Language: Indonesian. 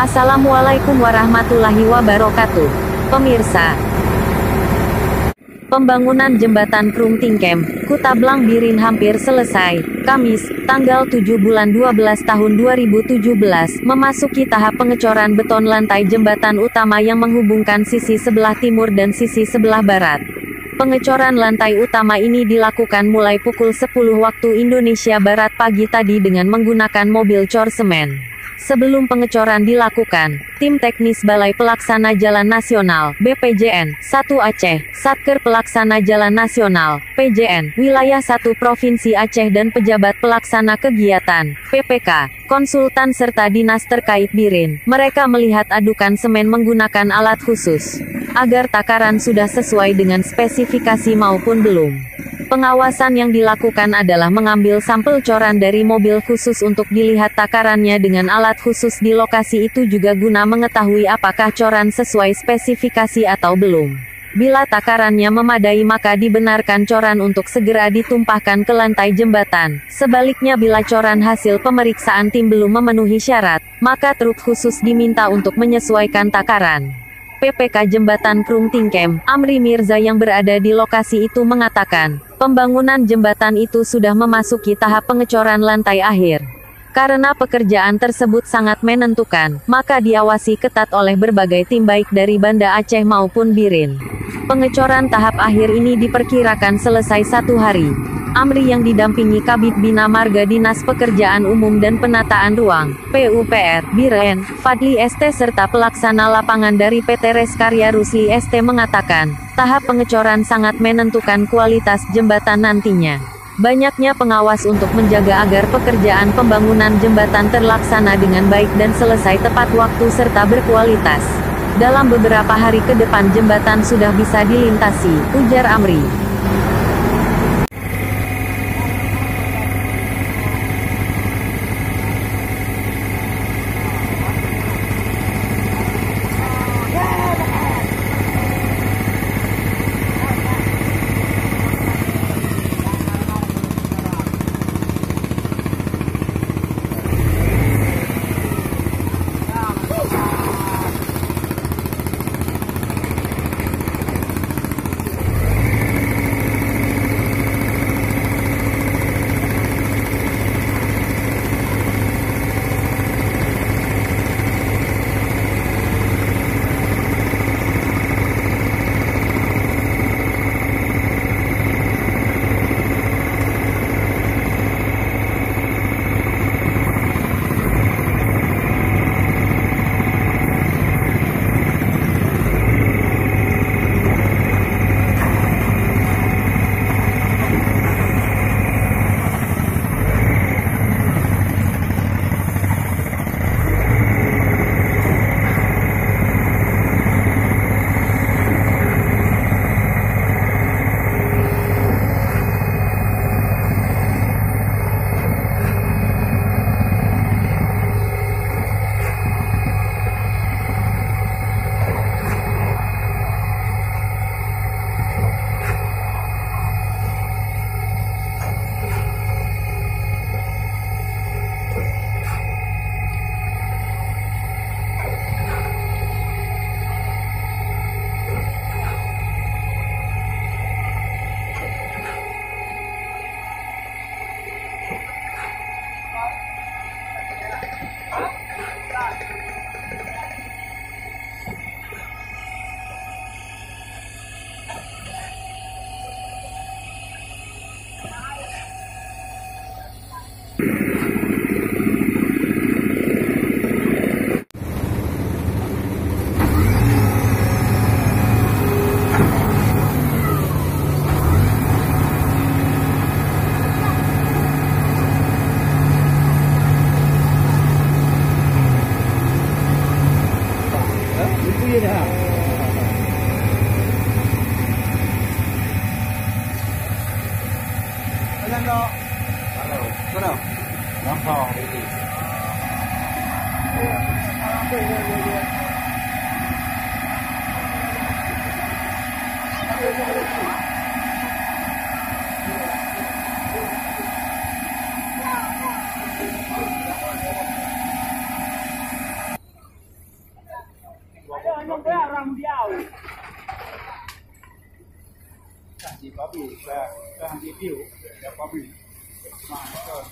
Assalamualaikum warahmatullahi wabarakatuh. Pemirsa, pembangunan jembatan Krung Tingkem, Kutablang Birin hampir selesai. Kamis, tanggal 7 bulan 12 tahun 2017, memasuki tahap pengecoran beton lantai jembatan utama yang menghubungkan sisi sebelah timur dan sisi sebelah barat. Pengecoran lantai utama ini dilakukan mulai pukul 10 waktu Indonesia Barat pagi tadi dengan menggunakan mobil cor semen. Sebelum pengecoran dilakukan, tim teknis Balai Pelaksana Jalan Nasional (BPJN) 1 Aceh, Satker Pelaksana Jalan Nasional (PJN) Wilayah 1 Provinsi Aceh dan pejabat pelaksana kegiatan (PPK), konsultan serta dinas terkait Birin, mereka melihat adukan semen menggunakan alat khusus agar takaran sudah sesuai dengan spesifikasi maupun belum. Pengawasan yang dilakukan adalah mengambil sampel coran dari mobil khusus untuk dilihat takarannya dengan alat khusus di lokasi itu juga guna mengetahui apakah coran sesuai spesifikasi atau belum. Bila takarannya memadai maka dibenarkan coran untuk segera ditumpahkan ke lantai jembatan. Sebaliknya bila coran hasil pemeriksaan tim belum memenuhi syarat, maka truk khusus diminta untuk menyesuaikan takaran. PPK Jembatan Krung Tingkem, Amri Mirza yang berada di lokasi itu mengatakan, pembangunan jembatan itu sudah memasuki tahap pengecoran lantai akhir. Karena pekerjaan tersebut sangat menentukan, maka diawasi ketat oleh berbagai tim baik dari Banda Aceh maupun Birin. Pengecoran tahap akhir ini diperkirakan selesai 1 hari. Amri yang didampingi Kabid Bina Marga Dinas Pekerjaan Umum dan Penataan Ruang, PUPR, Biren, Fadli ST serta pelaksana lapangan dari PT Reskarya Rusli ST mengatakan, tahap pengecoran sangat menentukan kualitas jembatan nantinya. Banyaknya pengawas untuk menjaga agar pekerjaan pembangunan jembatan terlaksana dengan baik dan selesai tepat waktu serta berkualitas. Dalam beberapa hari ke depan jembatan sudah bisa dilintasi, ujar Amri. di public và hàng review để public mà rồi